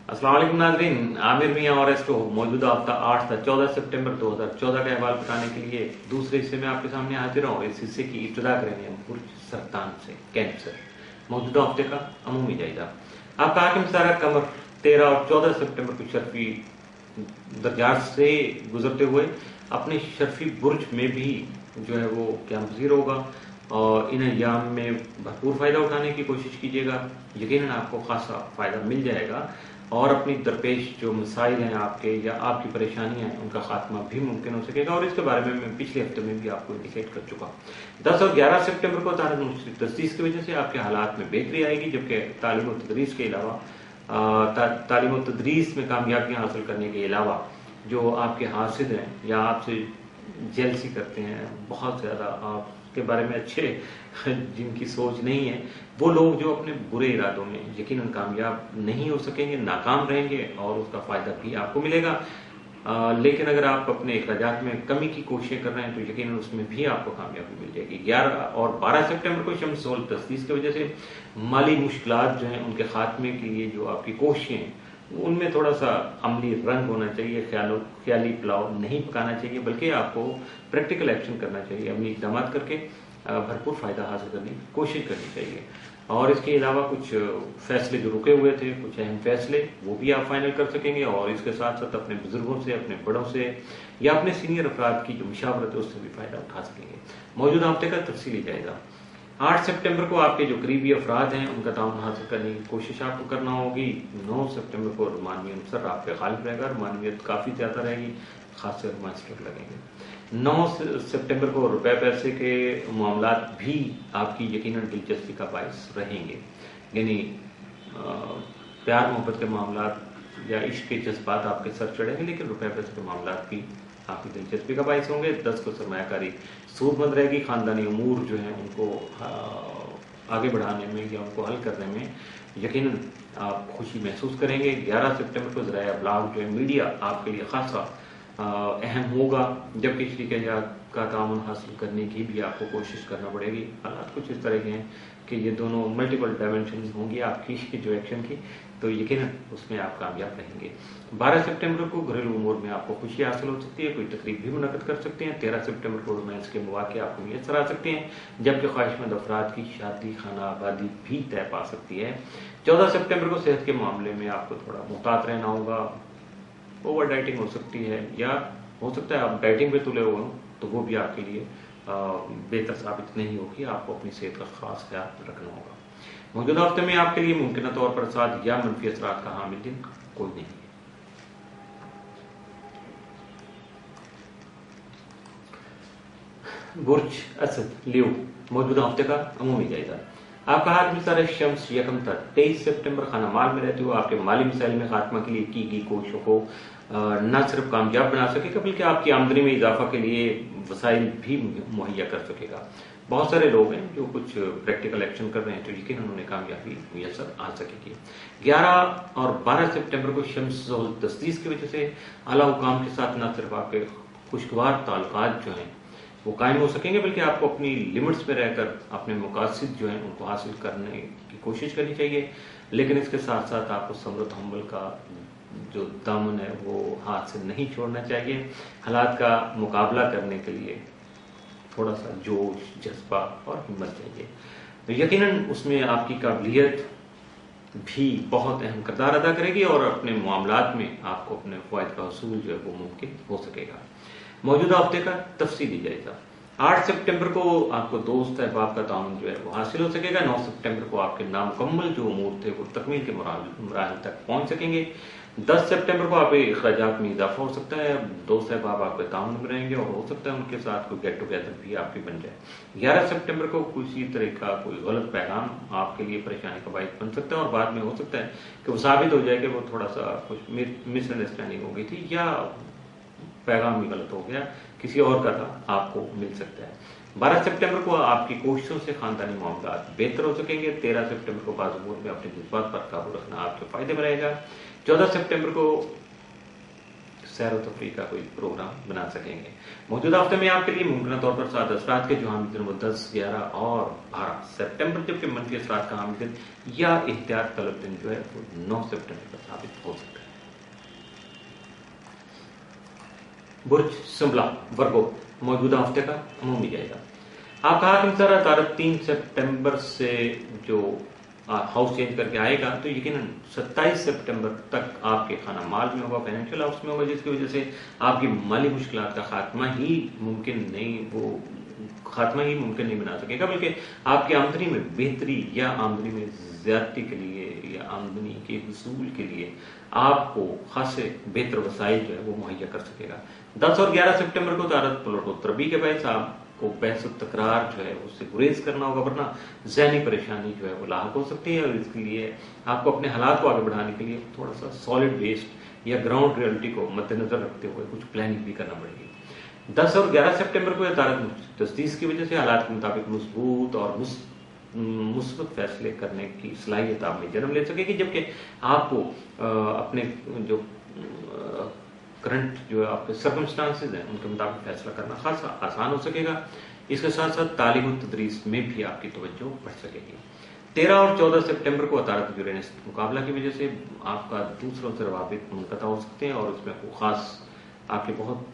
अस्सलाम वालेकुम नाज़रीन, आमिर मियां और एस्ट्रो मौजूदा हफ्ता 8 से 14 सितंबर 2014 का अहवाल बताने के लिए दूसरे हिस्से में आपके सामने हाजिर हूँ। इस हिस्से की इब्तिदा करेंगे हम बुर्ज सरतान से, कैंसर। मौजूदा हफ्ते का अमूमी जायजा। आपका हाकिम सारा कमर 13 और 14 सितंबर को शर्फी दरजात से गुजरते हुए अपने शर्फी बुर्ज में भी जो है वो क्या पजीर होगा और इन अय्याम में भरपूर फ़ायदा उठाने की कोशिश कीजिएगा। यकीनन आपको खासा फ़ायदा मिल जाएगा और अपनी दरपेश जो मसाइल हैं आपके या आपकी परेशानियां हैं उनका खात्मा भी मुमकिन हो सकेगा। और इसके बारे में मैं पिछले हफ्ते में भी आपको इंडिकेट कर चुका। 10 और 11 सितंबर को तारीख मुश्किल तस्दीस की वजह से आपके हालात में बेहतरी आएगी, जबकि तालीम और तदरीस के अलावा तालीम और तदरीस में कामयाबियां हासिल करने के अलावा जो आपके हासिद हैं या आपसे जेलसी करते हैं बहुत ज़्यादा, आपके बारे में अच्छे जिनकी सोच नहीं है, वो लोग जो अपने बुरे इरादों में यकीनन कामयाब नहीं हो सकेंगे, नाकाम रहेंगे और उसका फ़ायदा भी आपको मिलेगा। लेकिन अगर आप अपने अखराजात में कमी की कोशिशें कर रहे हैं तो यकीनन उसमें भी आपको कामयाबी मिल जाएगी। 11 और 12 सितंबर को शम्स सोल तस्दीस की वजह से माली मुश्किलात जो हैं उनके खात्मे के लिए जो आपकी कोशिशें हैं उनमें थोड़ा सा अमली रंग होना चाहिए। ख्याली पुलाव नहीं पकाना चाहिए, बल्कि आपको प्रैक्टिकल एक्शन करना चाहिए। अमली इक़दाम करके भरपूर फ़ायदा हासिल करने की कोशिश करनी चाहिए। और इसके अलावा कुछ फैसले जो रुके हुए थे, कुछ अहम फैसले, वो भी आप फाइनल कर सकेंगे। और इसके साथ साथ अपने बुजुर्गों से, अपने बड़ों से या अपने सीनियर अफराद की जो मुशावरत है उससे भी फ़ायदा उठा सकेंगे। मौजूदा हफ्ते का तफसीली जायजा। 8 सितंबर को आपके जो करीबी अफराद हैं उनका ताउन हासिल करने की कोशिश आपको करना होगी। 9 सितंबर को रुमानी अनसर आपके गालिब रहेगा, रुमानियत काफ़ी ज़्यादा रहेगी, खासे रोमांचक लगेंगे। 9 सितंबर को रुपए पैसे के मामलात भी आपकी यकीनन दिलचस्पी का बायस रहेंगे। यानी प्यार मोहब्बत के मामलात या इश्क के जज्बात आपके सर चढ़ेंगे, लेकिन रुपए पैसे के मामलात भी आपकी दिलचस्पी का बायस होंगे। 10 को सरमायाकारी सूदमंद रहेगी। खानदानी उमूर जो हैं उनको आगे बढ़ाने में या उनको हल करने में यकीनन आप खुशी महसूस करेंगे। 11 सितंबर को ज़राए अबलाग जो है मीडिया आपके लिए खासा अहम होगा, जबकि शरीक का ताउन हासिल करने की भी आपको कोशिश करना पड़ेगी। हालात कुछ इस तरह के हैं कि ये दोनों मल्टीपल डायमेंशन होंगी आपकी इश्क जो एक्शन की, तो यकीनन उसमें आप कामयाब रहेंगे। 12 सितंबर को घरेलू उमूर में आपको खुशी हासिल हो सकती है, कोई तकरीब भी मुनक़द कर सकते हैं। 13 सितंबर को रोमांस के मौक़े आपको मुयस्सर आ सकते हैं, जबकि ख्वाहिशमंद अफराद की शादी खाना आबादी भी तय पा सकती है। 14 सितंबर को सेहत के मामले में आपको थोड़ा मुहतात रहना होगा। ओवर डाइटिंग हो सकती है या हो सकता है आप डाइटिंग पे तुले हुए हो, तो वो भी आपके लिए बेहतर साबित नहीं होगी। आपको अपनी सेहत का खास ख्याल रखना होगा। मौजूदा हफ्ते में आपके लिए मुमकिन तौर पर साद या मनफी असरात का हामिल दिन कोई नहीं है। बुर्ज असद लियो, मौजूदा हफ्ते का अमूमी जायजा। आपका हाथ में सारे शम्स यकम तक 23 सितंबर खाना माल में रहते हुए आपके माली मिसाइल में खात्मा के लिए की गई कोशिशों को न सिर्फ कामयाब बना सकेगा, बल्कि आपकी आमदनी में इजाफा के लिए वसाइल भी मुहैया कर सकेगा। बहुत सारे लोग हैं जो कुछ प्रैक्टिकल एक्शन कर रहे हैं, तो यकीनन उन्हें कामयाबी मुयस्सर आ सकेगी। 11 और 12 सितंबर को शम्स ज़ोहल तस्दीस की वजह से आला हुकाम के साथ न सिर्फ आपके खुशगवार ताल्लुकात जो हैं वो कायम हो सकेंगे, बल्कि आपको अपनी लिमिट्स में रहकर अपने मकासद जो हैं उनको हासिल करने की कोशिश करनी चाहिए। लेकिन इसके साथ साथ आपको सब्र और तहम्मुल का जो दामन है वो हाथ से नहीं छोड़ना चाहिए। हालात का मुकाबला करने के लिए थोड़ा सा जोश, जज्बा और हिम्मत चाहिए, तो यकीनन उसमें आपकी काबिलियत भी बहुत अहम किरदार अदा करेगी और अपने मामलात में आपको अपने फ़वाइद का हसूल जो है वो मुमकिन हो सकेगा। मौजूदा हफ्ते का तफसीली जायजा। 8 सितंबर को आपको दोस्त अहबाब का ताउन जो है वो हासिल हो सकेगा। 9 सितंबर को आपके नामुकम्मल जो उमूर थे वो तकमील के मराहिल तक पहुंच सकेंगे। 10 सितंबर को आपके अखराजात में इजाफा हो सकता है, दोस्त अहबाब आपके ताउन में रहेंगे और हो सकता है उनके साथ कोई गेट टुगेदर भी आपकी बन जाए। 11 सितंबर को किसी तरह का कोई गलत पैगाम आपके लिए परेशानी का बायस बन सकता है और बाद में हो सकता है कि वो साबित हो जाए कि वो थोड़ा सा कुछ मिसअंडरस्टैंडिंग हो गई थी या पैगाम भी गलत हो गया, किसी और का था, आपको मिल सकता है। 12 सितंबर को आपकी कोशिशों से खानदानी मामलात बेहतर हो सकेंगे। 13 सितंबर को बाज़ उमूर में अपने जज्बात पर काबू रखना आपके फायदे में रहेगा। 14 सितंबर को सैर व तफरीह का कोई प्रोग्राम बना सकेंगे। मौजूदा हफ्ते में आपके लिए मुमकिन तौर पर साद असरात के जो हामिल दिन वो 10, 11 और 12 सितंबर, जबकि मनफी असरात का हामिल दिन या एहतियात तलब दिन जो है वो 9 सितंबर का साबित हो सकता है। बुर्ज संबला वर्गो, मौजूदा हफ्ते का अमूमी जायजा। आपका हाकिम सारा तारक 3 सितंबर से जो हाउस चेंज करके आएगा तो यकीनन 27 सितंबर तक आपके खाना माल में होगा, फाइनेंशियल हाउस में होगा, जिसकी वजह से आपकी माली मुश्किलात का खात्मा ही मुमकिन नहीं बना सकेगा, बल्कि आपकी आमदनी में बेहतरी या आमदनी में ज्यादती के लिए या आमदनी के हुसूल के लिए आपको खासे बेहतर वसाइल जो है वो मुहैया कर सकेगा। 10 और 11 सितंबर को तारक प्लूटो तरबी के बायस आपको बहस तकरार जो है उससे गुरेज करना होगा, वरना ज़हनी परेशानी जो है वो लाहक हो सकती है, और इसके लिए आपको अपने हालात को आगे बढ़ाने के लिए थोड़ा सा सॉलिड बेस्ड या ग्राउंड रियलिटी को मद्देनजर रखते हुए कुछ प्लानिंग भी करना पड़ेगी। 10 और 11 सितंबर को यह तारक तस्दीस की वजह से हालात के मुताबिक मजबूत और मुस्बत फैसले करने की सलाहियत आप में जन्म ले सकेगी, जबकि आपको अपने जो करंट जो आपके सर्कमस्टांसेस हैं उनके मुताबिक फैसला करना खासा आसान हो सकेगा। इसके साथ साथ तालीम और तदरीस में भी आपकी तवज्जो बढ़ सकेगी। 13 और 14 सितंबर को अतारत यूरेनस मुकाबला की वजह से आपका दूसरों से रवाबित मुनक़ता हो सकते हैं, और उसमें आपके बहुत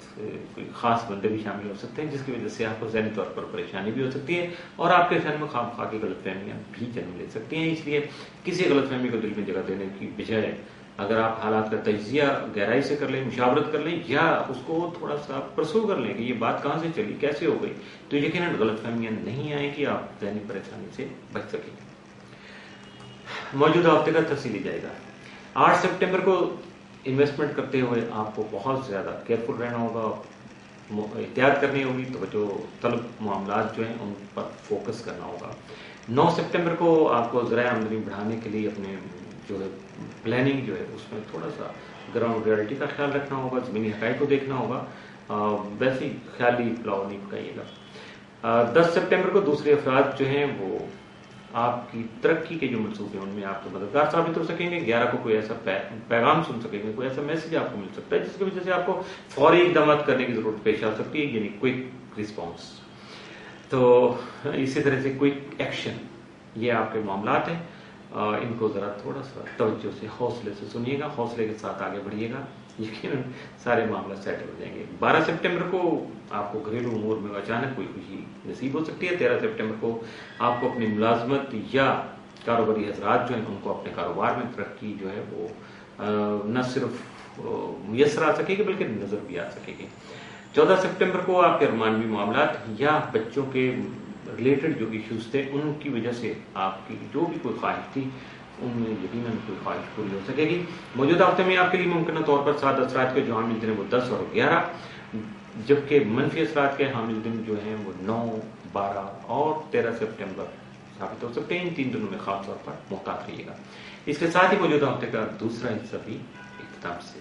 कोई खास बंदे भी शामिल हो सकते हैं, जिसकी वजह से आपको ज़हनी तौर पर परेशानी भी हो सकती है और आपके शहर में खाम की गलतफहमियां भी जन्म ले सकती हैं। इसलिए किसी गलतफहमी को दिल में जगह देने की बजाय अगर आप हालात का तजिया गहराई से कर लें, मुशावरत कर लें या उसको थोड़ा सा परसू कर लें कि ये बात कहाँ से चली, कैसे हो गई, तो यकीनन गलतफहमियां नहीं आएंगी, आप ज़हनी परेशानी से बच सकेंगे। मौजूदा हफ्ते का तफसीली जाएगा। 8 सितंबर को इन्वेस्टमेंट करते हुए आपको बहुत ज़्यादा केयरफुल रहना होगा, एहतियात करनी होगी, तो जो तलब मामलात जो हैं उन पर फोकस करना होगा। 9 सितंबर को आपको ज़राए आमदनी बढ़ाने के लिए अपने जो है प्लानिंग जो है उसमें थोड़ा सा ग्राउंड रियलिटी का ख्याल रखना होगा, ज़मीनी हक़ाइक़ को देखना होगा, वैसे ही ख्याली पुलाव नहीं पकाइएगा। 10 सितंबर को दूसरे अफराद जो हैं वो आपकी तरक्की के जो मंसूबे हैं उनमें आपको मददगार साबित हो सकेंगे। 11 को कोई ऐसा पैगाम सुन सकेंगे, कोई ऐसा मैसेज आपको मिल सकता है जिसकी वजह से आपको फौरी इक़दाम करने की जरूरत पेश आ सकती है, यानी क्विक रिस्पॉन्स। तो इसी तरह से क्विक एक्शन, ये आपके मामलात हैं, इनको ज़रा थोड़ा सा तवज्जो से हौसले से सुनिएगा, हौसले के साथ आगे बढ़िएगा, यकीनन सारे मामला सेटल हो जाएंगे। 12 सितंबर को आपको घरेलू उमूर में अचानक कोई खुशी नसीब हो सकती है। 13 सितंबर को आपको अपनी मुलाजमत या कारोबारी हजरात जो हैं उनको अपने कारोबार में तरक्की जो है वो न सिर्फ मुयसर आ सकेगी बल्कि नजर भी आ सकेगी। 14 सितंबर को आपके अरमानवी मामलात या बच्चों के रिलेटेड जो इश्यूज थे उनकी वजह से आपकी जो भी कोई ख्वाहिश थी उनमें यकीनन कोई ख्वाहिश पूरी हो सकेगी। मौजूदा हफ्ते में आपके लिए मुमकिन तौर पर 7 असरात के जो हामिल दिन वो 10 और 11, जबकि मनफी असरात के हामिल दिन जो हैं वो 9, 12 और 13 सितंबर साबित हो सकते हैं। इन 3 दिनों में खास तौर पर मुहतात रहिएगा। इसके साथ ही मौजूदा हफ्ते का दूसरा हिस्सा भी इख्तिताम से